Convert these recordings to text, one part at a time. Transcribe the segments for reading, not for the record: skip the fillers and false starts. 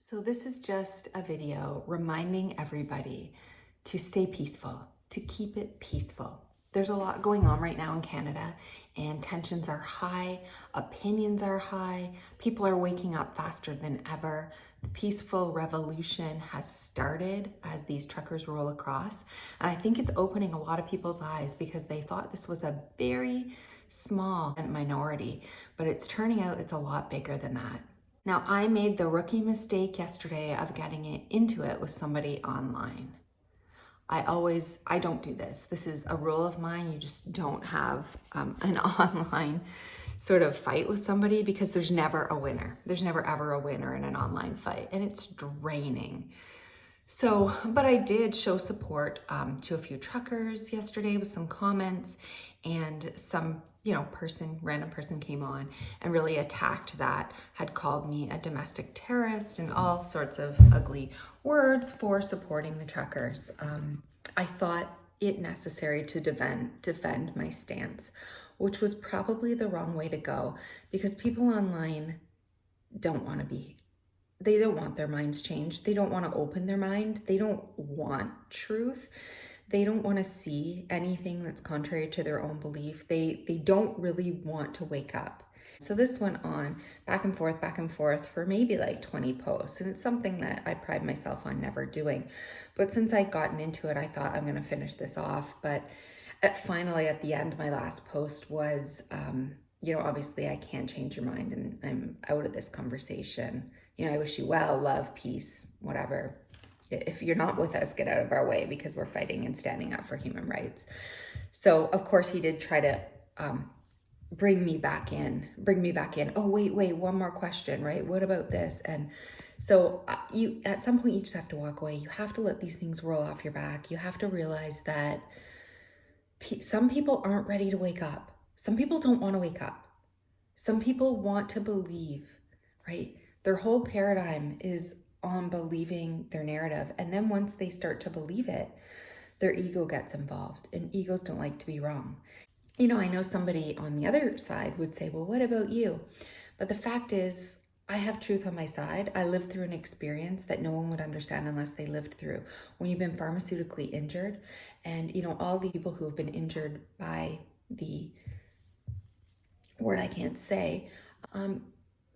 So this is just a video reminding everybody to stay peaceful, to keep it peaceful. There's a lot going on right now in Canada and tensions are high, opinions are high, people are waking up faster than ever. The peaceful revolution has started as these truckers roll across. And I think it's opening a lot of people's eyes because they thought this was a very small minority, but it's turning out it's a lot bigger than that. Now, I made the rookie mistake yesterday of getting into it with somebody online. I don't do this. This is a rule of mine. You just don't have an online sort of fight with somebody because there's never a winner. There's never ever a winner in an online fight, and it's draining. So, but I did show support to a few truckers yesterday with some comments, and some, random person came on and really attacked that, had called me a domestic terrorist and all sorts of ugly words for supporting the truckers. I thought it necessary to defend my stance, which was probably the wrong way to go because people online don't want to be. They don't want their minds changed. They don't want to open their mind. They don't want truth. They don't want to see anything that's contrary to their own belief. They don't really want to wake up. So this went on back and forth for maybe like 20 posts. And it's something that I pride myself on never doing. But since I'd gotten into it, I thought I'm going to finish this off. But finally, at the end, my last post was, obviously I can't change your mind and I'm out of this conversation. I wish you well, love, peace, whatever. If you're not with us, get out of our way because we're fighting and standing up for human rights. So of course he did try to bring me back in. Oh, wait, one more question, right? What about this? And so you, at some point you just have to walk away. You have to let these things roll off your back. You have to realize that some people aren't ready to wake up. Some people don't want to wake up. Some people want to believe, right? Their whole paradigm is on believing their narrative. And then once they start to believe it, their ego gets involved, and egos don't like to be wrong. I know somebody on the other side would say, well, what about you? But the fact is, I have truth on my side. I lived through an experience that no one would understand unless they lived through. When you've been pharmaceutically injured, and all the people who have been injured by the word I can't say,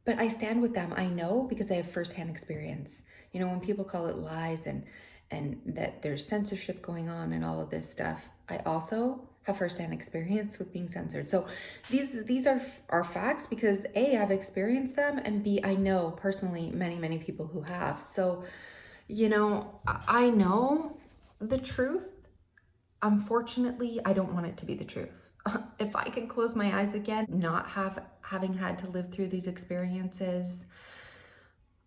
but I stand with them. I know because I have firsthand experience. When people call it lies and that there's censorship going on and all of this stuff, I also have firsthand experience with being censored. So these are facts because A, I've experienced them, and B, I know personally many people who have. So, I know the truth. Unfortunately, I don't want it to be the truth. If I can close my eyes again, not having had to live through these experiences,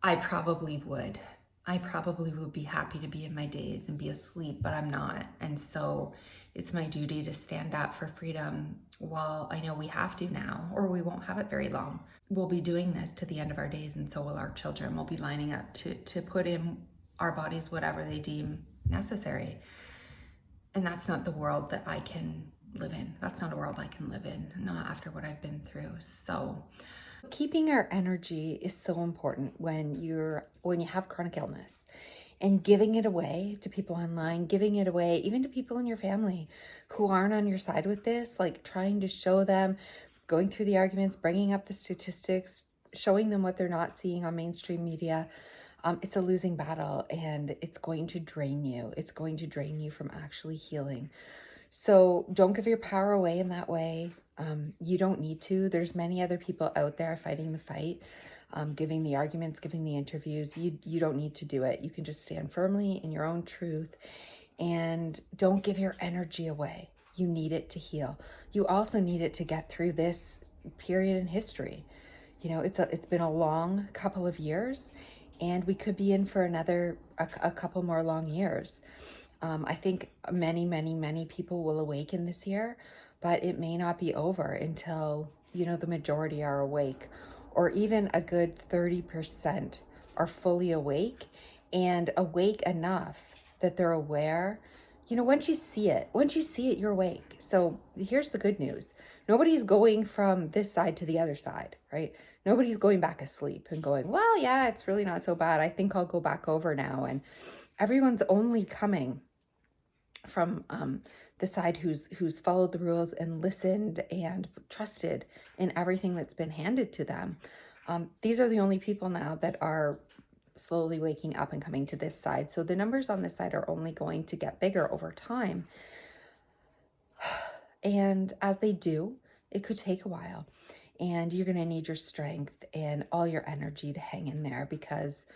I probably would. I probably would be happy to be in my days and be asleep, but I'm not. And so it's my duty to stand up for freedom while I know we have to now, or we won't have it very long. We'll be doing this to the end of our days, and so will our children. We'll be lining up to put in our bodies whatever they deem necessary. And that's not the world that I can live in. That's not a world I can live in, not after what I've been through. So keeping our energy is so important when you have chronic illness, and giving it away to people online, giving it away even to people in your family who aren't on your side with this, like trying to show them, going through the arguments, bringing up the statistics, showing them what they're not seeing on mainstream media. It's a losing battle, and it's going to drain you. It's going to drain you from actually healing. So don't give your power away in that way. You don't need to. There's many other people out there fighting the fight, giving the arguments, giving the interviews. You don't need to do it. You can just stand firmly in your own truth, and don't give your energy away. You need it to heal. You also need it to get through this period in history. It's been a long couple of years, and we could be in for a couple more long years. I think many people will awaken this year, but it may not be over until, the majority are awake, or even a good 30% are fully awake, and awake enough that they're aware. Once you see it, you're awake. So here's the good news. Nobody's going from this side to the other side, right? Nobody's going back asleep and going, well, yeah, it's really not so bad. I think I'll go back over now. And everyone's only coming from the side who's followed the rules and listened and trusted in everything that's been handed to them. These are the only people now that are slowly waking up and coming to this side. So the numbers on this side are only going to get bigger over time. And as they do, it could take a while. And you're going to need your strength and all your energy to hang in there, because,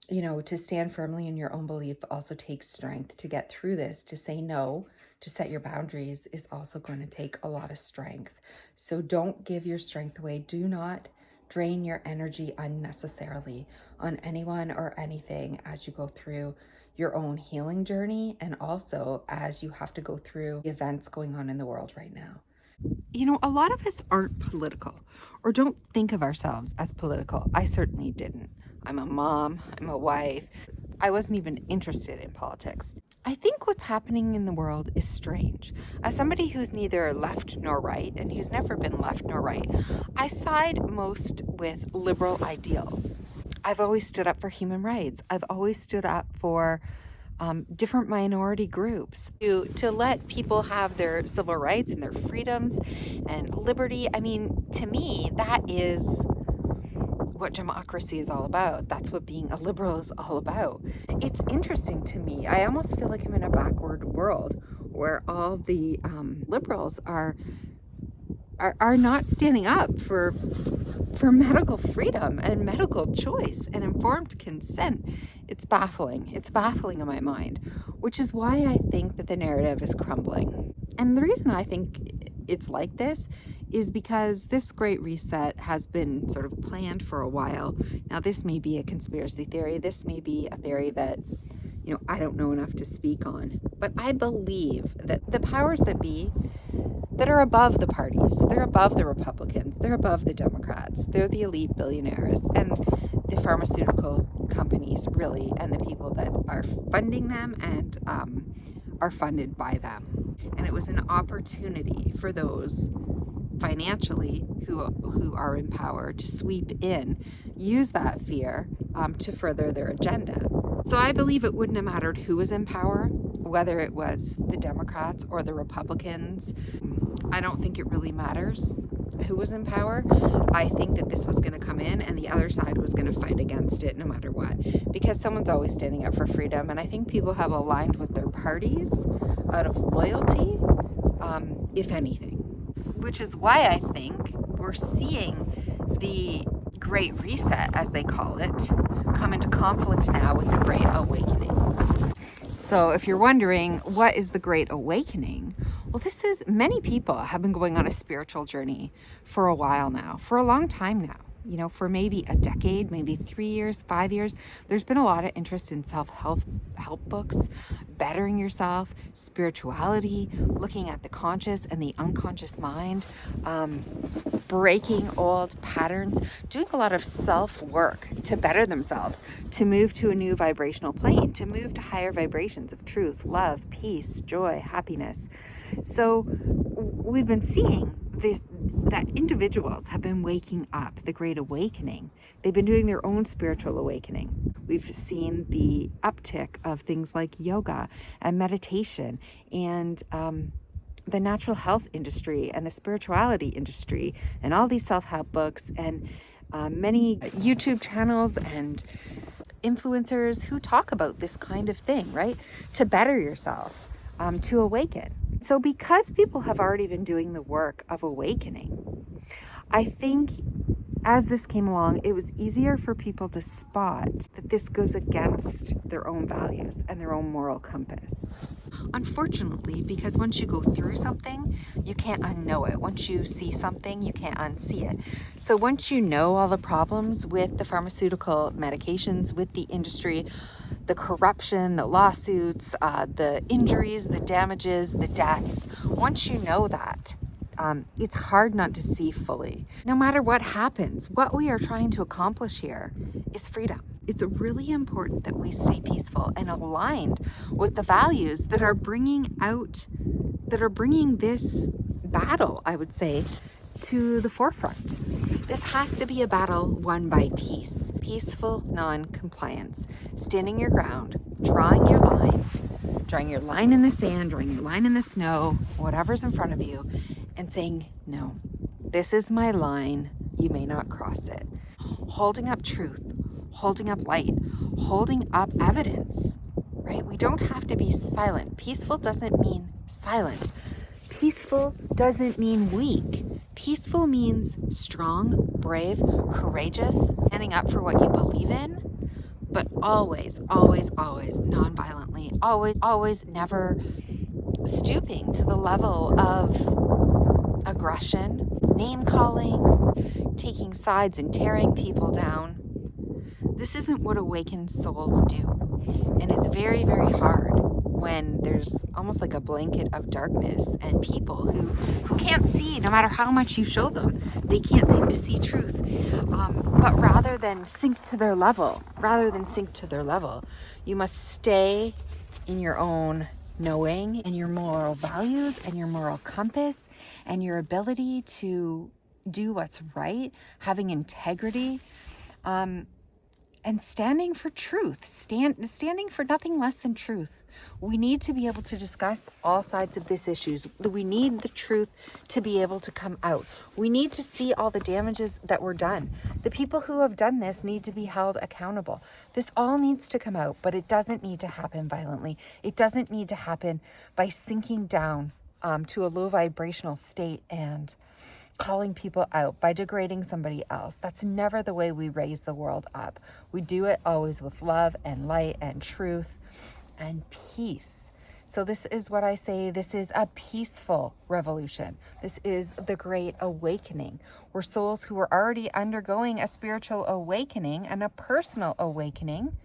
you know, to stand firmly in your own belief also takes strength. To get through this, to say no, to set your boundaries is also going to take a lot of strength. So don't give your strength away. Do not drain your energy unnecessarily on anyone or anything as you go through your own healing journey, and also as you have to go through the events going on in the world right now. You know, a lot of us aren't political or don't think of ourselves as political. I certainly didn't. I'm a mom, I'm a wife. I wasn't even interested in politics. I think what's happening in the world is strange. As somebody who's neither left nor right, and who's never been left nor right, I side most with liberal ideals. I've always stood up for human rights. I've always stood up for different minority groups, to let people have their civil rights and their freedoms and liberty. I mean, to me, that is what democracy is all about. That's what being a liberal is all about. It's interesting to me. I almost feel like I'm in a backward world where all the liberals are not standing up for medical freedom and medical choice and informed consent. It's baffling. It's baffling in my mind, which is why I think that the narrative is crumbling. And the reason I think it's like this is because this Great Reset has been sort of planned for a while. Now, this may be a conspiracy theory. This may be a theory that, you know, I don't know enough to speak on. But I believe that the powers that be, that are above the parties, they're above the Republicans, they're above the Democrats, they're the elite billionaires and the pharmaceutical companies, really, and the people that are funding them and are funded by them. And it was an opportunity for those financially who are in power to sweep in, use that fear to further their agenda. So I believe it wouldn't have mattered who was in power, whether it was the Democrats or the Republicans. I don't think it really matters who was in power. I think that this was going to come in and the other side was going to fight against it no matter what, because someone's always standing up for freedom. And I think people have aligned with their parties out of loyalty, if anything, which is why I think we're seeing the Great Reset, as they call it, come into conflict now with the Great Awakening. So if you're wondering, what is the Great Awakening? Well, many people have been going on a spiritual journey for a while now, for a long time now. You know, for maybe a decade, maybe 3 years, 5 years. There's been a lot of interest in self-help books, bettering yourself, spirituality, looking at the conscious and the unconscious mind, breaking old patterns, doing a lot of self-work to better themselves, to move to a new vibrational plane, to move to higher vibrations of truth, love, peace, joy, happiness. So we've been seeing that individuals have been waking up, the Great Awakening. They've been doing their own spiritual awakening. We've seen the uptick of things like yoga and meditation and the natural health industry and the spirituality industry and all these self-help books and many YouTube channels and influencers who talk about this kind of thing, right? To better yourself, to awaken. So because people have already been doing the work of awakening, I think as this came along, it was easier for people to spot that this goes against their own values and their own moral compass. Unfortunately, because once you go through something, you can't unknow it. Once you see something, you can't unsee it. So once you know all the problems with the pharmaceutical medications, with the industry, the corruption, the lawsuits, the injuries, the damages, the deaths, once you know that, it's hard not to see fully. No matter what happens, what we are trying to accomplish here is freedom. It's really important that we stay peaceful and aligned with the values that are bringing this battle, I would say, to the forefront. This has to be a battle won by peace, peaceful non-compliance, standing your ground, drawing your line in the sand, drawing your line in the snow, whatever's in front of you, and saying, no, this is my line, you may not cross it. Holding up truth, holding up light, holding up evidence, right? We don't have to be silent. Peaceful doesn't mean silent. Peaceful doesn't mean weak. Peaceful means strong, brave, courageous, standing up for what you believe in, but always, always, always non-violently, always never stooping to the level of aggression, name-calling, taking sides and tearing people down. This isn't what awakened souls do. And it's very, very hard when there's almost like a blanket of darkness and people who can't see, no matter how much you show them, they can't seem to see truth. But rather than sink to their level, you must stay in your own knowing and your moral values and your moral compass and your ability to do what's right, having integrity, and standing for truth, standing for nothing less than truth. We need to be able to discuss all sides of these issues. We need the truth to be able to come out. We need to see all the damages that were done. The people who have done this need to be held accountable. This all needs to come out, but it doesn't need to happen violently. It doesn't need to happen by sinking down to a low vibrational state and calling people out, by degrading somebody else. That's never the way we raise the world up. We do it always with love and light and truth and peace. So this is what I say, this is a peaceful revolution. This is the great awakening. We're souls who are already undergoing a spiritual awakening and a personal awakening.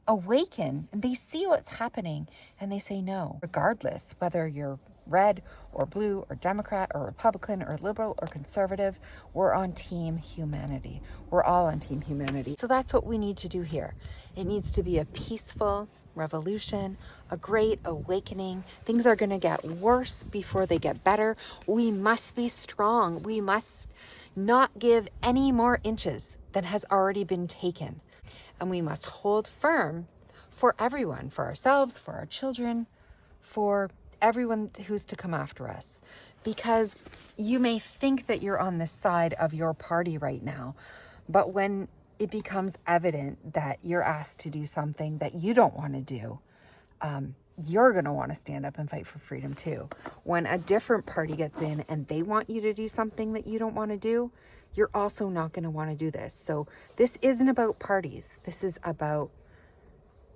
Awaken, and they see what's happening and they say no, regardless whether you're red or blue or Democrat or Republican or liberal or conservative. We're on team humanity. We're all on team humanity. So that's what we need to do here. It needs to be a peaceful revolution, a great awakening. Things are going to get worse before they get better. We must be strong. We must not give any more inches than has already been taken. And we must hold firm for everyone, for ourselves, for our children, for everyone who's to come after us. Because you may think that you're on the side of your party right now, but when it becomes evident that you're asked to do something that you don't want to do, you're going to want to stand up and fight for freedom too. When a different party gets in and they want you to do something that you don't want to do, you're also not going to want to do this. So this isn't about parties. This is about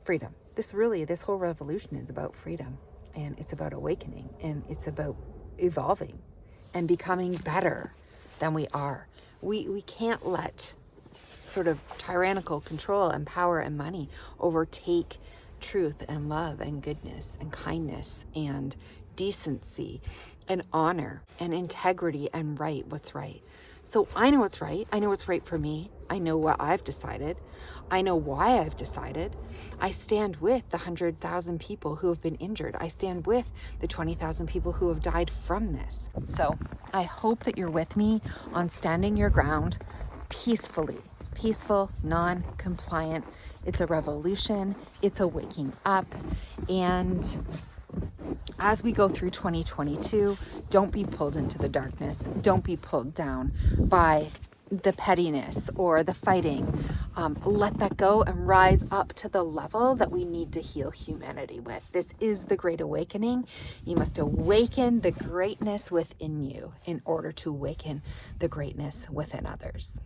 freedom. This whole revolution is about freedom, and it's about awakening, and it's about evolving and becoming better than we are. We can't let sort of tyrannical control and power and money overtake truth and love and goodness and kindness and decency and honor and integrity and what's right. So I know what's right. I know what's right for me. I know what I've decided. I know why I've decided. I stand with the 100,000 people who have been injured. I stand with the 20,000 people who have died from this. So I hope that you're with me on standing your ground peacefully. Peaceful, non-compliant. It's a revolution. It's a waking up. And as we go through 2022, don't be pulled into the darkness. Don't be pulled down by the pettiness or the fighting. Let that go and rise up to the level that we need to heal humanity with. This is the Great Awakening. You must awaken the greatness within you in order to awaken the greatness within others.